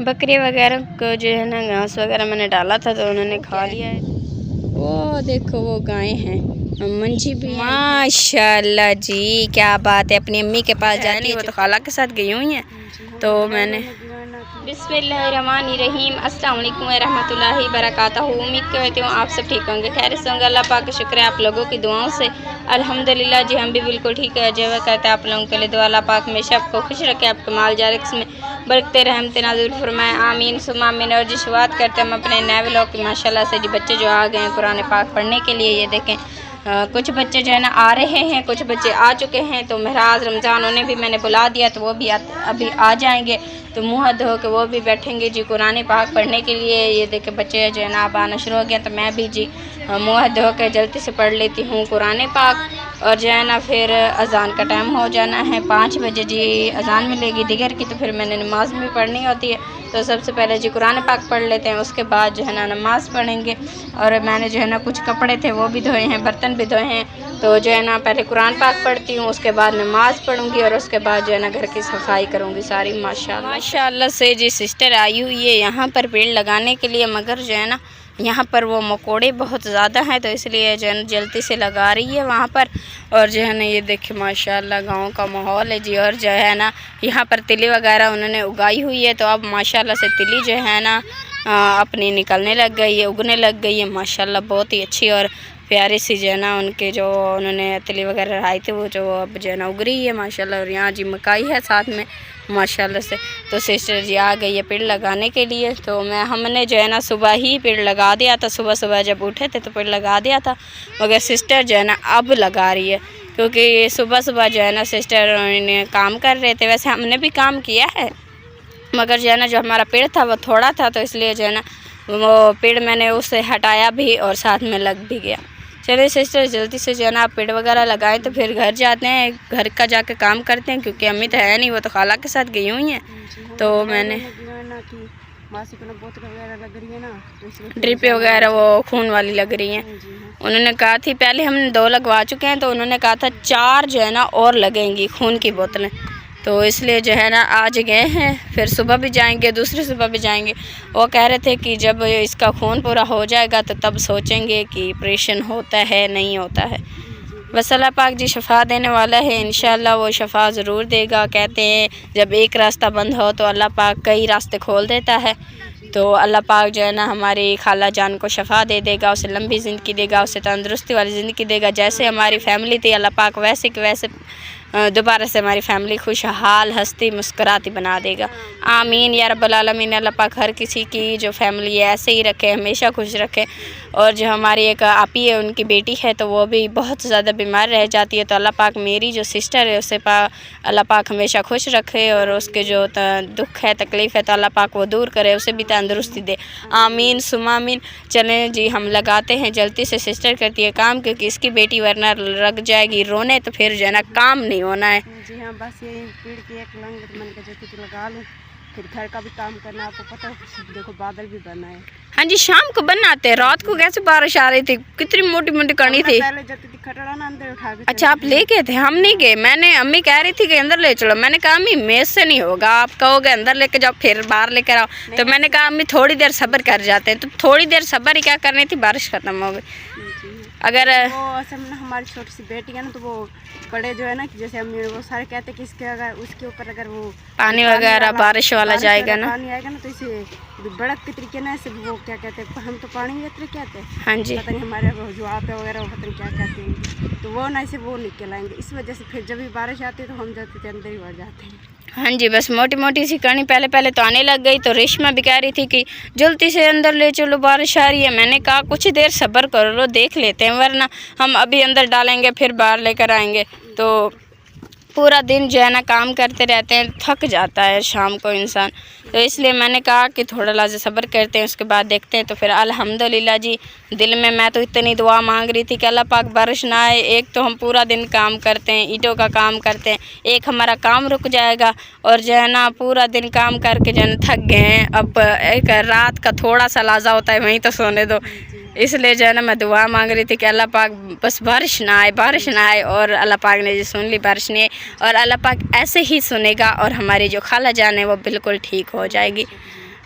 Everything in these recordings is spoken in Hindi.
बकरी वगैरह को जो है ना घास वगैरह मैंने डाला था तो उन्होंने खा लिया है। वो देखो वो गायें हैं, मंजी भी माशाल्लाह जी, क्या बात है। अपनी अम्मी के पास जाती है, वो तो खाला के साथ गई हुई हैं। तो मैंने बिस्मिल्लाहिर्रहमानिर्रहीम, अस्सलाम वालेकुम रहमतुल्लाहि बरकातहू। उम्मीद करती हूँ आप सब ठीक होंगे, खैर से होंगे। अल्लाह पाक का शुक्र है आप लोगों की दुआओं से अल्हम्दुलिल्लाह जी हम भी बिल्कुल ठीक है। जो करते हैं आप लोगों के लिए दुआ, अल्लाह पाक हमेशा आपको खुश रखे, आपके माल जारिक्स में बरकते रहमत नाज़िल फरमाए, आमीन सुम्मा आमीन। और जी शुरुआत करते हैं हम अपने नए व्लॉग की। माशाल्लाह से जी बच्चे जो आ गए हैं कुरान पाक पढ़ने के लिए, ये देखें कुछ बच्चे जो है ना आ रहे हैं, कुछ बच्चे आ चुके हैं। तो महराज रमज़ान उन्हें भी मैंने बुला दिया, तो वो भी अभी आ जाएंगे। तो मुँह हाथ धो के वो भी बैठेंगे जी कुरान पाक पढ़ने के लिए। ये देखे बच्चे जो है ना अब आना शुरू हो गया, तो मैं भी जी मुँह हाथ धो के जल्दी से पढ़ लेती हूँ कुरान पाक। और जो है ना फिर अज़ान का टाइम हो जाना है, 5 बजे जी अज़ान मिलेगी दिगर की। तो फिर मैंने नमाज़ भी पढ़नी होती है, तो सबसे पहले जी कुरान पाक पढ़ लेते हैं, उसके बाद जो है ना नमाज़ पढ़ेंगे। और मैंने जो है ना कुछ कपड़े थे वो भी धोए हैं, बर्तन भी धोए हैं। तो जो है ना पहले कुरान पाक पढ़ती हूँ, उसके बाद नमाज़ पढ़ूँगी और उसके बाद जो है ना घर की सफाई करूँगी सारी। माशाल्लाह से जी सिस्टर आई हुई है यहाँ पर पेड़ लगाने के लिए, मगर जो है ना यहाँ पर वो मकोड़े बहुत ज़्यादा हैं, तो इसलिए जो है ना जल्दी से लगा रही है वहाँ पर। और जो है ना ये देखिए माशाल्लाह गांव का माहौल है जी। और जो है ना यहाँ पर तिली वगैरह उन्होंने उगाई हुई है, तो अब माशाल्लाह से तिली जो है ना अपनी निकलने लग गई है, उगने लग गई है माशाल्लाह। बहुत ही अच्छी और प्यारी सी जो है ना उनके जो उन्होंने तिली वगैरह लगाई थी वो जो अब जो है ना उग रही है माशाल्लाह। और यहाँ जी मकाई है साथ में माशाल्लाह से। तो सिस्टर जी आ गई है पेड़ लगाने के लिए। तो हमने जो है ना सुबह ही पेड़ लगा दिया था, सुबह सुबह जब उठे थे तो पेड़ लगा दिया था, मगर सिस्टर जो है ना अब लगा रही है, क्योंकि सुबह सुबह जो है ना सिस्टर ने काम कर रहे थे। वैसे हमने भी काम किया है, मगर जो है ना जो हमारा पेड़ था वो थोड़ा था, तो इसलिए जो है ना वो पेड़ मैंने उसे हटाया भी और साथ में लग भी गया। चलिए सिस्टर जल्दी से जो है ना आप पेड़ वगैरह लगाएं, तो फिर घर जाते हैं, घर का जाके काम करते हैं, क्योंकि अम्मी तो है नहीं, वो तो खाला के साथ गई हुई हैं। तो मैंने ड्रिप वगैरह वो खून वाली लग रही हैं, उन्होंने कहा थी पहले हमने 2 लगवा चुके हैं, तो उन्होंने कहा था 4 जो है ना और लगेंगी खून की बोतलें। तो इसलिए जो है ना आज गए हैं, फिर सुबह भी जाएंगे, दूसरी सुबह भी जाएंगे। वो कह रहे थे कि जब इसका खून पूरा हो जाएगा तो तब सोचेंगे कि ऑपरेशन होता है नहीं होता है। बस अल्लाह पाक जी शफ़ा देने वाला है, इंशाल्लाह वो शफ़ा ज़रूर देगा। कहते हैं जब एक रास्ता बंद हो तो अल्लाह पाक कई रास्ते खोल देता है। तो अल्लाह पाक जो है ना हमारी खाला जान को शफ़ा दे देगा, उसे लंबी ज़िंदगी देगा, उसे तंदुरुस्ती वाली ज़िंदगी देगा। जैसे हमारी फैमिली थी अल्लाह पाक वैसे कि वैसे दोबारा से हमारी फैमिली खुशहाल हंसती मुस्कुराती बना देगा, आमीन या रब्बल आलमीन। अल्लाह पाक हर किसी की जो फैमिली है ऐसे ही रखे, हमेशा खुश रखे। और जो हमारी एक आपी है उनकी बेटी है, तो वो भी बहुत ज़्यादा बीमार रह जाती है, तो अल्लाह पाक मेरी जो सिस्टर है उसे अल्लाह पाक हमेशा खुश रखे, और उसके जो दुख है तकलीफ़ है तो अल्लाह पाक वो दूर करे, उसे भी तंदुरुस्ती दे, आमीन सुम्मा आमीन। चलें जी हम लगाते हैं, जल्दी से सिस्टर करती है काम, क्योंकि इसकी बेटी वरना लग जाएगी रोने, तो फिर जो है ना काम नहीं होना है। जी हाँ, बस यही पेड़ की एक लंग मन का जैसे लगा लूँ, फिर घर का भी काम करना। आपको पता है देखो बादल भी बना है। हाँ जी शाम को बनाते हैं, रात को कैसे बारिश आ रही थी, कितनी मोटी मोटी कणी थी। पहले जब खटड़ा ना अंदर उठा के। अच्छा आप ले गए थे, हम नहीं गए। मैंने अम्मी कह रही थी कि अंदर ले चलो, मैंने कहा अम्मी मेज से नहीं होगा, आप कहोगे अंदर लेके जाओ फिर बाहर लेकर आओ। तो मैंने कहा अम्मी थोड़ी देर सब्र कर जाते हैं, तो थोड़ी देर सब्र ही क्या करनी थी, बारिश खत्म हो गई। अगर वो असल में हमारी छोटी सी बेटी है ना, तो वो बड़े जो है ना कि जैसे अम्मी वो सारे कहते हैं कि इसके अगर उसके ऊपर अगर वो पानी वगैरह बारिश वाला जाएगा ना, पानी आएगा ना, तो इसे बड़क के तरीके ना ऐसे वो क्या कहते हैं, हम तो पानी में कहते हैं। हाँ जी पता नहीं हमारे जो आप है वगैरह वो पता नहीं क्या कहते हैं, तो वो ना ऐसे वो निकल आएंगे। इस वजह से फिर जब भी बारिश आती है तो हम जाते थे अंदर ही बढ़ जाते हैं। हाँ जी बस मोटी मोटी सी कणी पहले पहले तो आने लग गई। तो रेशमा भी कह रही थी कि जल्दी से अंदर ले चलो बारिश आ रही है। मैंने कहा कुछ देर सब्र कर लो, देख लेते हैं, वरना हम अभी अंदर डालेंगे फिर बाहर लेकर आएंगे तो पूरा दिन जो है ना काम करते रहते हैं, थक जाता है शाम को इंसान। तो इसलिए मैंने कहा कि थोड़ा लाज़ सब्र करते हैं, उसके बाद देखते हैं। तो फिर अल्हम्दुलिल्लाह जी दिल में मैं तो इतनी दुआ मांग रही थी कि अल्लाह पाक बारिश ना आए। एक तो हम पूरा दिन काम करते हैं, ईंटों का काम करते हैं, एक हमारा काम रुक जाएगा, और जो है ना पूरा दिन काम करके जो है ना थक गए हैं। अब एक रात का थोड़ा सा लाजा होता है, वहीं तो सोने दो। इसलिए जो है ना मैं दुआ मांग रही थी कि अल्लाह पाक बस बारिश ना आए, बारिश ना आए। और अल्लाह पाक ने जी सुन ली, बारिश नहीं आई, और अल्लाह पाक ऐसे ही सुनेगा और हमारी जो खाला जान है वो बिल्कुल ठीक हो जाएगी।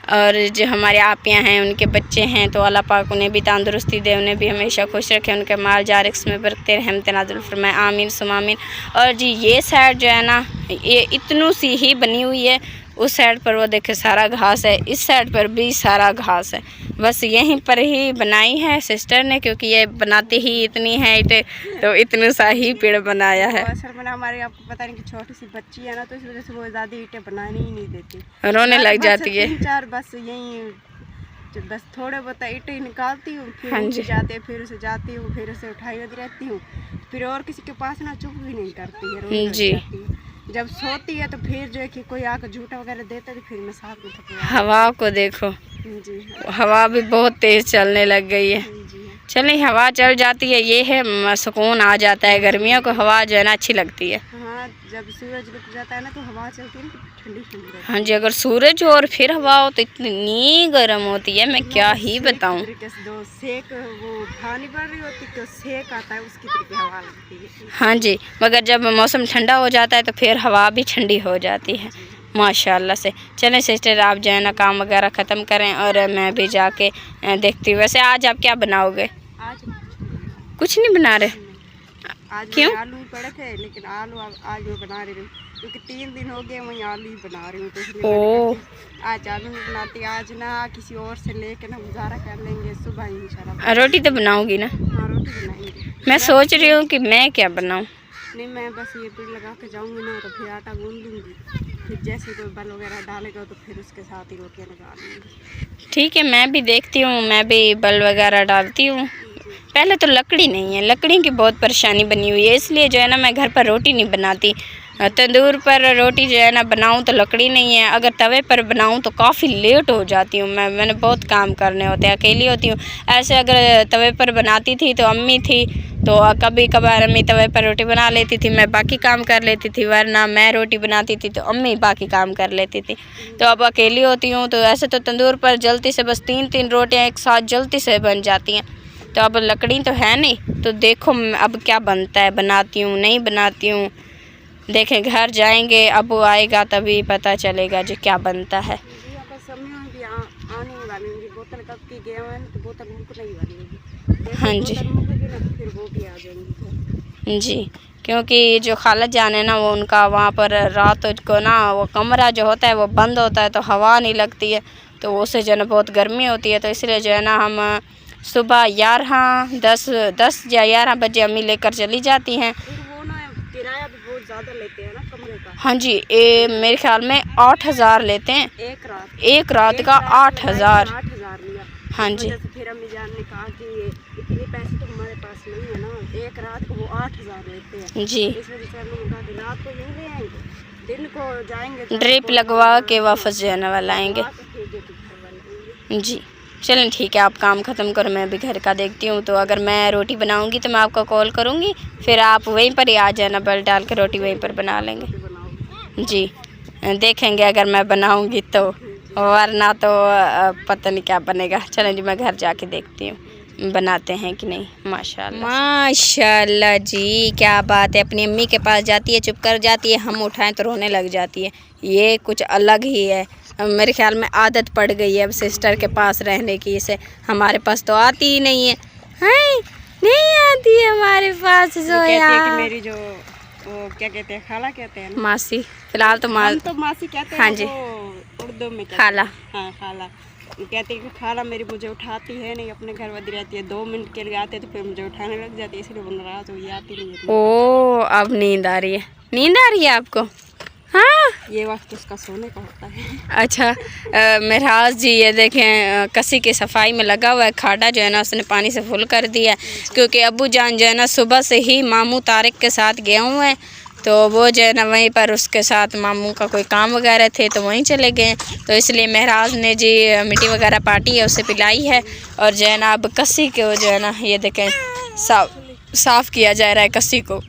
और जो हमारे आपियाँ हैं उनके बच्चे हैं, तो अल्लाह पाक उन्हें भी तंदुरुस्ती दे, उन्हें भी हमेशा खुश रखे, उनके माल जारिक्स में बरकते रहमत नाज़िल फरमाए, आमीन सुम आमीन। और जी ये साइड जो है ना ये इतनू सी ही बनी हुई है, उस साइड पर वो देखे सारा घास है, इस साइड पर भी सारा घास है। बस यहीं पर ही बनाई है सिस्टर ने, क्योंकि ये बनाती ही इतनी है तो इतने सा ही पेड़ बनाया है। असल में हमारे आपको पता नहीं कि छोटी सी बच्ची है ना, तो इस वजह से वो ज़्यादा ईंटें बनाने ही नहीं देती, रोने लग जाती है। 3-4 बस यहीं बस थोड़े बहुत ईंटें निकालती हूँ, फिर हाँ जी जाते फिर उसे जाती हूँ, फिर उसे उठाई होती रहती हूँ, फिर और किसी के पास ना चुप भी नहीं करती है, रोने लग जी। जाती है। जब सोती है तो फिर जो है कि कोई आकर झूठा वगैरह देता है तो फिर मैं साथ में थपवा। हवा को देखो, जी हवा भी बहुत तेज़ चलने लग गई है। जी चलिए हवा चल जाती है, ये है सुकून आ जाता है। गर्मियों को हवा जो है ना अच्छी लगती है। हाँ, जब सूरज लुक जाता है ना तो हवा चलती है ना, तो ठंडी ठंडी रहती है। हाँ जी, अगर सूरज हो और फिर हवा हो तो इतनी गर्म होती है, मैं क्या ही बताऊँ। तरीके से जो सेक वो उठा नहीं पड़ रही होती, तो सेक आता है उसकी तरीके हवा लगती है। हाँ जी, मगर जब मौसम ठंडा हो जाता है तो फिर हवा भी ठंडी हो जाती है माशाल्लाह से। चलें सिस्टर आप जो है ना काम वगैरह ख़त्म करें और मैं भी जाके देखती हूँ। वैसे आज आप क्या बनाओगे? आज कुछ नहीं बना रहे? आज क्यों? आलू ही पड़े थे, लेकिन आलू आज मैं बना रही हूँ क्योंकि 3 दिन हो गए वहीं आलू ही बना रही हूँ, तो इसलिए मैंने कहा आज आलू नहीं बनाती, आज ना किसी और से लेके ना गुजारा कर लेंगे, सुबह इंशाल्लाह। रोटी तो बनाऊँगी ना? हाँ रोटी बनाएंगे। मैं सोच रही हूँ कि मैं क्या बनाऊँ। नहीं मैं बस ये पेड़ लगा के जाऊँगी ना, तो फिर आटा गूंद लूँगी, फिर जैसे कोई बल वगैरह डालेगा तो फिर उसके साथ ही रोटियाँ लगा लूँगी। ठीक है, मैं भी देखती हूँ, मैं भी बल वगैरह डालती हूँ। पहले तो लकड़ी नहीं है, लकड़ी की बहुत परेशानी बनी हुई है, इसलिए जो है ना मैं घर पर रोटी नहीं बनाती। तंदूर पर रोटी जो है ना बनाऊँ तो लकड़ी नहीं है, अगर तवे पर बनाऊँ तो काफ़ी लेट हो जाती हूँ। मैंने बहुत काम करने होते हैं, अकेली होती हूँ। ऐसे अगर तवे पर बनाती थी तो अम्मी थी, तो कभी कभार अम्मी तवे पर रोटी बना लेती थी, मैं बाकी काम कर लेती थी, वरना मैं रोटी बनाती थी तो अम्मी बाकी काम कर लेती थी। तो अब अकेली होती हूँ, तो ऐसे तो तंदूर पर जल्दी से बस 3-3 रोटियाँ एक साथ जल्दी से बन जाती हैं। तो अब लकड़ी तो है नहीं, तो देखो अब क्या बनता है, बनाती हूँ नहीं बनाती हूँ। देखें घर जाएंगे, अब वो आएगा तभी पता चलेगा जो क्या बनता है। समय भी आने वाली होंगी, बोतल कब की गए हैं तो बोतल मुकने ही वाली होगी। हाँ जी फिर वो भी आ जाएंगी जी, क्योंकि जो खाला जान है ना वो उनका वहाँ पर रात को ना वो कमरा जो होता है वो बंद होता है, तो हवा नहीं लगती है, तो उससे जो है ना बहुत गर्मी होती है। तो इसलिए जो है ना हम सुबह 10 या 11 बजे अम्मी लेकर चली जाती हैं। वो ना किराया भी बहुत ज़्यादा लेते हैं ना कमरे का। हाँ जी, मेरे ख्याल में 8,000 लेते हैं एक रात का 8,000। 8,000 लिया। हाँ जी, तो फिर अम्मी जान ने कहा कि इतने पैसे तो हमारे पास नहीं है ना, एक रात को वो 8,000 लेते हैं जी। इस वजह से अम्मी ने कहा कि रात को यहीं ले आएंगे, दिन को जाएंगे ड्रिप लगवा के वापस जाने वाला आएंगे। जी चलें ठीक है, आप काम ख़त्म करो, मैं भी घर का देखती हूँ। तो अगर मैं रोटी बनाऊँगी तो मैं आपको कॉल करूँगी, फिर आप वहीं पर ही आ जाना, बल डाल के रोटी वहीं पर बना लेंगे। जी देखेंगे अगर मैं बनाऊँगी तो, वरना तो पता नहीं क्या बनेगा। चलें जी मैं घर जाके देखती हूँ बनाते हैं कि नहीं। माशाल्लाह माशाल्लाह जी, क्या बात है। अपनी अम्मी के पास जाती है, चुप कर जाती है, हम उठाएं तो रोने लग जाती है। ये कुछ अलग ही है, मेरे ख्याल में आदत पड़ गई है अब सिस्टर के पास रहने की। इसे हमारे पास तो आती ही नहीं है, नहीं आती है हमारे पास। कि मेरी जो वो क्या कहते हैं, खाला कहते हैं ना? मासी, फिलहाल तो मासी कहते हैं। हाँ जी, उर्दू में खाला। हाँ खाला कहते हैं कि खाला मेरी मुझे उठाती है नहीं, अपने घर वधी रहती है, 2 मिनट के लिए आते तो फिर मुझे उठाने लग जाती है, इसलिए वो नाराज हो आती नहीं है। ओ अब नींद आ रही है, नींद आ रही है आपको? हाँ ये वक्त उसका सोने का होता है। अच्छा महराज जी ये देखें कसी की सफाई में लगा हुआ है। खाड़ा जो है ना उसने पानी से फुल कर दिया है, क्योंकि अब्बू जान जो है ना सुबह से ही मामू तारिक के साथ गए हुए हैं, तो वो जो है ना वहीं पर उसके साथ मामू का कोई काम वगैरह थे तो वहीं चले गए। तो इसलिए महराज ने जी मिट्टी वगैरह पाटी है, उसे पिलाई है, और जो है ना अब कसी को जो है ना ये देखें साफ़ किया जा रहा है कसी को,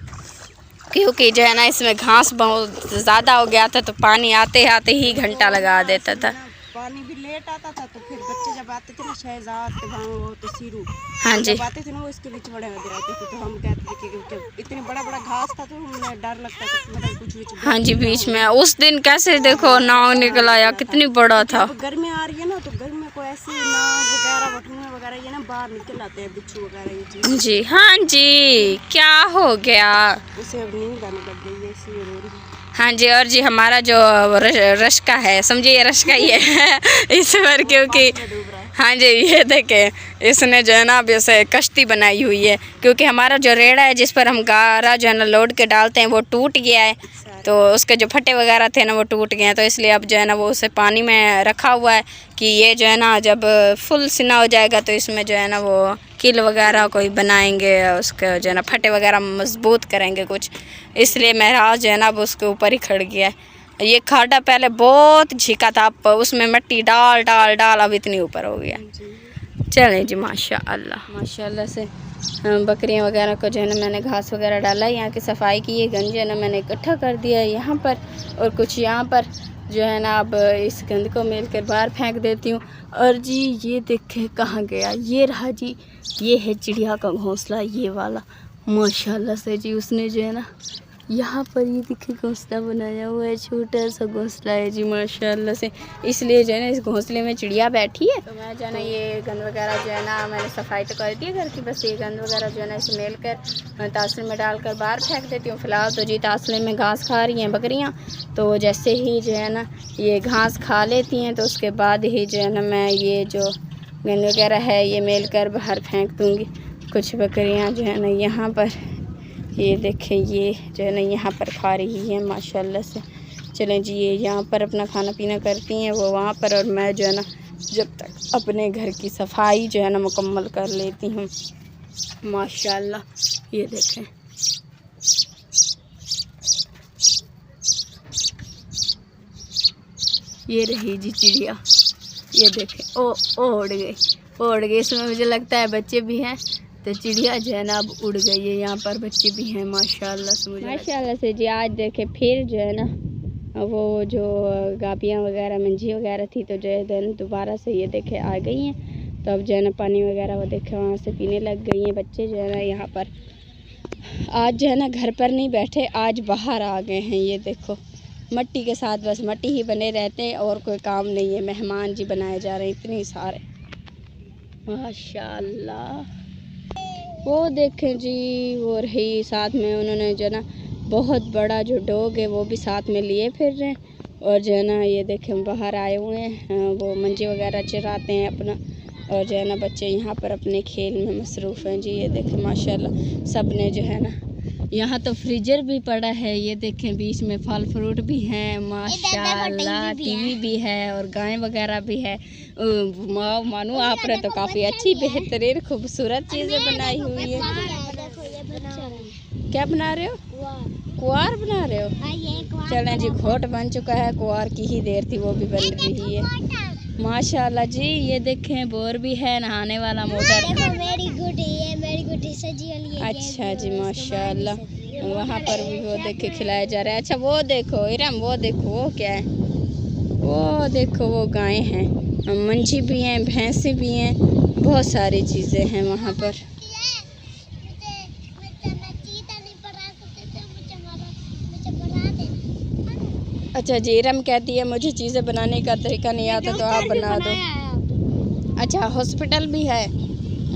क्योंकि जो है ना इसमें घास बहुत ज़्यादा हो गया था, तो पानी आते आते ही घंटा लगा देता था। पानी भी लेट आता था, तो फिर बच्चे जब आते थे ना शहजाद वो तो सीरू, हाँ जी, जब आते थे ना वो इसके बीच बड़े होते रहते थे, तो हम कहते थे कि इतने बड़ा बड़ा घास था तो हमें डर लगता था कि मतलब कुछ हाँ जी, बीच में उस दिन कैसे देखो नाव निकल आया, कितनी बड़ा था। अब गर्मी आ रही है ना, तो गर्मी में कोई ऐसी नाव वगैरह बटुए वगैरह ये ना बाहर निकल आते हैं, बिच्छू वगैरह ये चीज़ जी हाँ जी, क्या हो गया? उसे अब नींद आने लग गई है, इसलिए रो रही है। हाँ जी, और जी हमारा जो रश्का है, समझिए रश्का ही है इस पर, क्योंकि हाँ जी ये देखें इसने जो है ना अब ऐसे कश्ती बनाई हुई है, क्योंकि हमारा जो रेड़ा है जिस पर हम गारा जो है ना लोड के डालते हैं वो टूट गया है, तो उसके जो फटे वगैरह थे ना वो टूट गए हैं, तो इसलिए अब जो है ना वो उसे पानी में रखा हुआ है कि ये जो है ना जब फुल सिना हो जाएगा तो इसमें जो है ना वो किल वगैरह कोई बनाएंगे, उसके जो है ना फटे वगैरह मजबूत करेंगे कुछ, इसलिए महराज जो है ना अब उसके ऊपर ही खड़ गया है। ये खाड़ा पहले बहुत झीका था, अब उसमें मिट्टी डाल डाल डाल अब इतनी ऊपर हो गया। चलें जी, माशाल्लाह से बकरियां वगैरह को जो है ना मैंने घास वगैरह डाला, यहाँ की सफाई की, ये गंज है ना मैंने इकट्ठा कर दिया है यहाँ पर, और कुछ यहाँ पर जो है ना अब इस गंद को मिल कर बाहर फेंक देती हूँ। और जी ये देखें कहाँ गया, ये रहा जी, ये है चिड़िया का घोंसला, ये वाला माशाल्लाह से जी, उसने जो है ना यहाँ पर ये देखिए घोंसला बनाया हुआ है, छोटा सा घोंसला है जी माशाल्लाह से, इसलिए जो है ना इस घोंसले में चिड़िया बैठी है। तो मैं जो है ना ये गंद वगैरह जो है ना मैंने सफाई तो कर दी है घर की, बस ये गंद वगैरह जो है ना इसे मेल कर तासले में डालकर बाहर फेंक देती हूँ। फ़िलहाल तो जी तासले में घास खा रही हैं बकरियाँ, तो जैसे ही जो है ना ये घास खा लेती हैं तो उसके बाद ही जो है ना मैं ये जो गंद वगैरह है ये मेल कर बाहर फेंक दूँगी। कुछ बकरियाँ जो है ना यहाँ पर ये देखें, ये जो है ना यहाँ पर खा रही है माशाल्लाह से। चलें जी, ये यहाँ पर अपना खाना पीना करती हैं, वो वहाँ पर, और मैं जो है ना जब तक अपने घर की सफाई जो है ना मुकम्मल कर लेती हूँ माशाल्लाह। ये देखें ये रही जी चिड़िया, ये देखें ओ उड़ गई, इसमें मुझे लगता है बच्चे भी हैं, तो चिड़िया जो है ना अब उड़ गई है, यहाँ पर बच्चे भी हैं माशाल्लाह से। मुझे माशाल्लाह से जी आज देखे फिर जो है ना वो जो गाभियाँ वगैरह मंझी वगैरह थी तो जो है दोबारा से ये देखे आ गई हैं, तो अब जो है ना पानी वगैरह वो देखे वहाँ से पीने लग गई हैं। बच्चे जो है ना यहाँ पर आज जो है ना घर पर नहीं बैठे, आज बाहर आ गए हैं। ये देखो मट्टी के साथ बस मट्टी ही बने रहते हैं और कोई काम नहीं है। मेहमान जी बनाए जा रहे हैं इतने सारे माशाल्लाह। वो देखें जी वो रही साथ में, उन्होंने जो ना बहुत बड़ा जो डॉग है वो भी साथ में लिए फिर रहे हैं, और जो है ना ये देखें बाहर आए हुए हैं, वो मंजी वगैरह चराते हैं अपना, और जो है ना बच्चे यहाँ पर अपने खेल में मसरूफ़ हैं जी। ये देखें माशाल्लाह सब ने जो है ना, यहाँ तो फ्रीजर भी पड़ा है, ये देखें बीच में फल फ्रूट भी हैं माशाल्लाह, टीवी भी है और गाय वगैरह भी है। मानो आपने तो काफ़ी अच्छी बेहतरीन खूबसूरत चीज़ें बनाई हुई है। क्या बना रहे हो? कुआर बना रहे हो? चलें जी, घोट बन चुका है, कुआर की ही देर थी वो भी बन रही है माशाल्लाह जी। ये देखें बोर भी है, नहाने वाला मोटर। मेरी गुटी सजी वाली है। अच्छा जी माशाल्लाह, वहाँ पर भी वो देखे खिलाया जा रहा है। अच्छा वो देखो इरम, वो देखो वो क्या है, वो देखो वो गायें हैं, मंझी भी हैं, भैंसे भी हैं, बहुत सारी चीज़ें हैं वहाँ पर। अच्छा जी, इरम कहती है मुझे चीज़ें बनाने का तरीका नहीं आता तो आप बना दो। अच्छा हॉस्पिटल भी है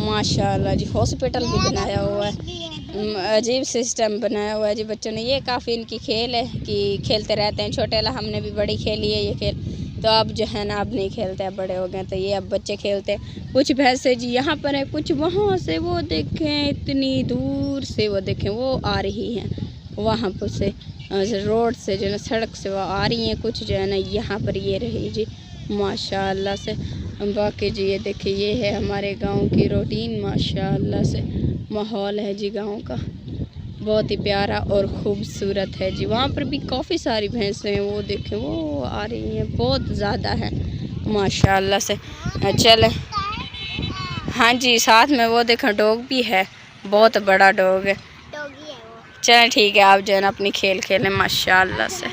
माशाल्लाह जी, हॉस्पिटल भी बनाया हुआ है, अजीब सिस्टम बनाया हुआ है जी बच्चों ने। ये काफ़ी इनकी खेल है कि खेलते रहते हैं, छोटे वाला हमने भी बड़ी खेली है ये खेल, तो अब जो है ना अब नहीं खेलते, अब बड़े हो गए तो ये अब बच्चे खेलते हैं। कुछ भैंसे जी यहाँ पर है, कुछ वहाँ से वो देखें इतनी दूर से वो देखें वो आ रही हैं, वहाँ पर से रोड से जो है ना सड़क से वो आ रही हैं, कुछ जो है ना यहाँ पर ये रही जी माशाल्लाह से। बाकी जी ये देखिए ये है हमारे गांव की रूटीन माशाल्लाह से, माहौल है जी गांव का बहुत ही प्यारा और ख़ूबसूरत है जी। वहाँ पर भी काफ़ी सारी भैंसें हैं, वो देखें वो आ रही हैं, बहुत ज़्यादा है माशाल्लाह से। चलें हाँ जी, साथ में वो देखें डॉग भी है, बहुत बड़ा डॉग है। चलें ठीक है, आप जो है ना अपनी खेल खेलें माशाल्लाह से।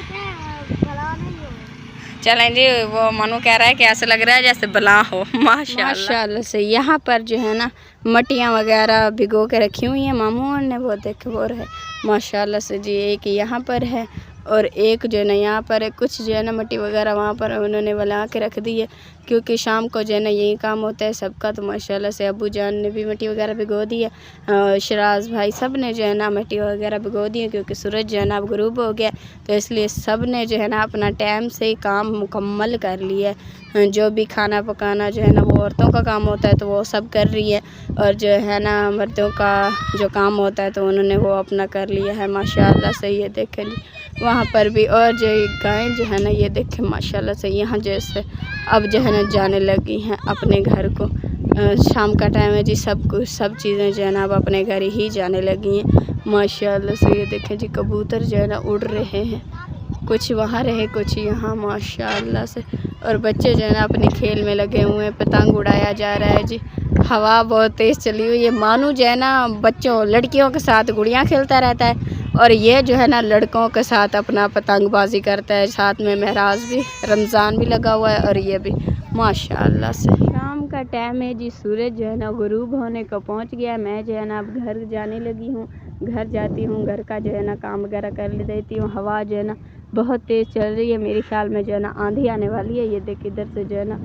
चलें जी, वो मनु कह रहा है कि ऐसा लग रहा है जैसे बला हो। माशाल्लाह से यहाँ पर जो है ना मटियाँ वगैरह भिगो के रखी हुई हैं मामू ने, वो देखे वो है माशाल्लाह से जी। एक यहाँ पर है और एक जो है ना यहाँ पर है। कुछ जो है ना मट्टी वगैरह वहाँ पर उन्होंने बना के रख दी है, क्योंकि शाम को जो है ना यही काम होता है सबका। तो माशाल्लाह से अबू जान ने भी मिट्टी वगैरह भिगो दी है, शराज भाई सब ने जो है ना मिट्टी वगैरह भिगो दी है, क्योंकि सूरज जो है ना अब गुरूब हो गया, तो इसलिए सब ने जो है ना अपना टाइम से काम मुकम्मल कर लिया है। जो भी खाना पकाना जो है ना वो औरतों का काम होता है, तो वो सब कर रही है, और जो है ना मर्दों का जो काम होता है तो उन्होंने वो अपना कर लिया है माशाल्लाह से। ये देखें वहाँ पर भी, और जो गायें जो है ना ये देखें माशाल्लाह से यहाँ जैसे अब जो है ना जाने लगी हैं अपने घर को। शाम का टाइम है जी, सब कुछ सब चीज़ें जो है ना अब अपने घर ही जाने लगी हैं माशाल्लाह से। ये देखें जी कबूतर जो है ना उड़ रहे हैं, कुछ वहाँ रहे कुछ यहाँ माशाल्लाह से। और बच्चे जो है ना अपने खेल में लगे हुए हैं, पतंग उड़ाया जा रहा है जी। हवा बहुत तेज़ चली हुई है। मानू जो है ना बच्चों लड़कियों के साथ गुड़ियाँ खेलता रहता है, और ये जो है ना लड़कों के साथ अपना पतंगबाजी करता है। साथ में महराज भी, रमज़ान भी लगा हुआ है, और ये भी माशाल्लाह से। शाम का टाइम है जी, सूरज जो है ना गुरूब होने को पहुंच गया। मैं जो है ना अब घर जाने लगी हूँ, घर जाती हूँ, घर का जो है ना काम वगैरह कर देती हूँ। हवा जो है ना बहुत तेज़ चल रही है, मेरे ख्याल में जो है ना आंधी आने वाली है। ये देख इधर से जो है ना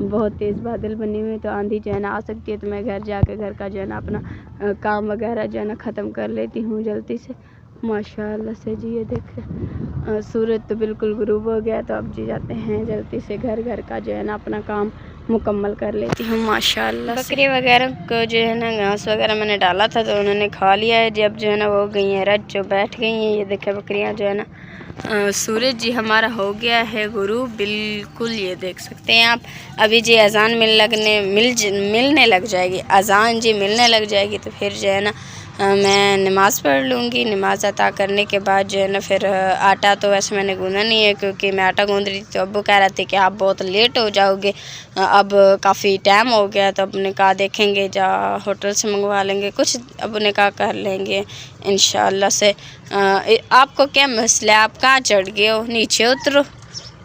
बहुत तेज़ बादल बने हुए हैं, तो आंधी जो है ना आ सकती है। तो मैं घर जाके घर का जो है ना अपना काम वगैरह जो है ना ख़त्म कर लेती हूँ जल्दी से माशाल्लाह से जी। ये देखें सूरज तो बिल्कुल गुरूब हो गया, तो अब जी जाते हैं जल्दी से घर, घर का जो है ना अपना काम मुकम्मल कर लेती हूँ माशाल्लाह। बकरी वगैरह को जो है ना घास वगैरह मैंने डाला था, तो उन्होंने खा लिया है। जब जो है ना वो गई हैं रज, जो बैठ गई हैं। ये देखें बकरियाँ जो है ना सूरज जी हमारा हो गया है गुरूब बिल्कुल, ये देख सकते हैं आप। अभी जी अजान मिलने लग जाएगी, अजान जी मिलने लग जाएगी, तो फिर जो है ना मैं नमाज़ पढ़ लूँगी। नमाज अता करने के बाद जो है ना फिर आटा तो वैसे मैंने गूँधा नहीं है, क्योंकि मैं आटा गूँध रही थी, तो अब्बू कह रहे थे कि आप बहुत लेट हो जाओगे, अब काफ़ी टाइम हो गया। तो अब्बू ने कहा देखेंगे जा होटल से मंगवा लेंगे कुछ, अब्बू ने कहा कर लेंगे इंशाल्लाह से। आपको क्या मसला है, आप कहाँ चढ़ गए हो? नीचे उतरो,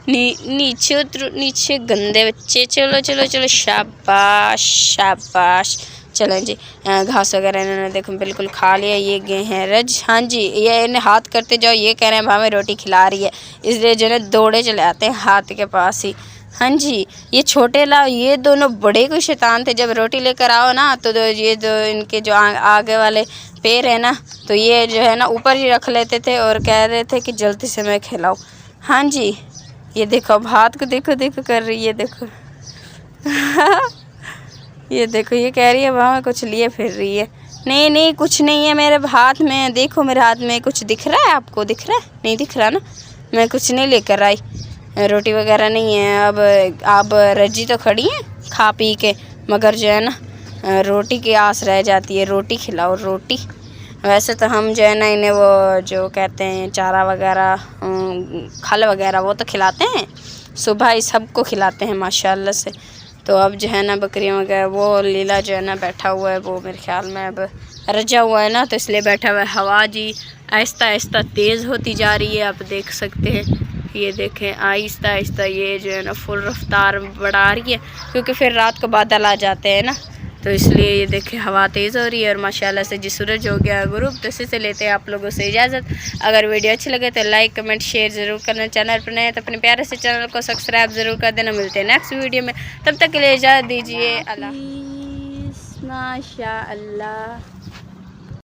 नीचे उतरो, नीचे गंदे बच्चे। चलो चलो चलो, शाबाश शाबाश। चलें जी, घास वगैरह इन्होंने देखो बिल्कुल खा लिया। ये गए हैं रज, हाँ जी, ये इन्हें हाथ करते जाओ, ये कह रहे हैं हमें रोटी खिला रही है, इसलिए जो है दौड़े चले आते हैं हाथ के पास ही। हाँ जी, ये छोटे लाओ, ये दोनों बड़े कोई शैतान थे। जब रोटी लेकर आओ ना, तो ये जो इनके जो आगे वाले पैर है ना, तो ये जो है ना ऊपर ही रख लेते थे और कह रहे थे कि जल्दी से मैं खिलाऊँ। हाँ जी, ये देखो अब हाथ को देखो देखो कर रही है, देखो ये देखो, ये कह रही है वहाँ कुछ लिए फिर रही है। नहीं नहीं कुछ नहीं है मेरे हाथ में, देखो मेरे हाथ में कुछ दिख रहा है आपको? दिख रहा है? नहीं दिख रहा ना, मैं कुछ नहीं लेकर आई, रोटी वगैरह नहीं है। अब रजी तो खड़ी है खा पी के, मगर जो है ना रोटी की आस रह जाती है। रोटी खिलाओ रोटी। वैसे तो हम जो है ना इन्हें वो जो कहते हैं चारा वगैरह, खल वगैरह वो तो खिलाते हैं, सुबह ही सबको खिलाते हैं माशाल्लाह से। तो अब जो है ना बकरियाँ वगैरह, वो लीला जो है ना बैठा हुआ है, वो मेरे ख्याल में अब रजा हुआ है ना, तो इसलिए बैठा हुआ है। हवा जी आहिस्ता आहिस्ता तेज़ होती जा रही है, आप देख सकते हैं। ये देखें आहिस्ता आहिस्ता ये जो है ना फुल रफ्तार बढ़ा रही है, क्योंकि फिर रात को बादल आ जाते हैं ना, तो इसलिए ये देखें हवा तेज़ हो रही है। और माशाल्लाह से जी सूरज हो गया गुरूब। तो इसी से लेते हैं आप लोगों से इजाज़त। अगर वीडियो अच्छी लगे तो लाइक कमेंट शेयर ज़रूर करना। चैनल पर नए तो अपने प्यारे से चैनल को सब्सक्राइब ज़रूर कर देना। मिलते हैं नेक्स्ट वीडियो में, तब तक के लिए इजाज़त दीजिए। अल्लाह माशा अल्लाह।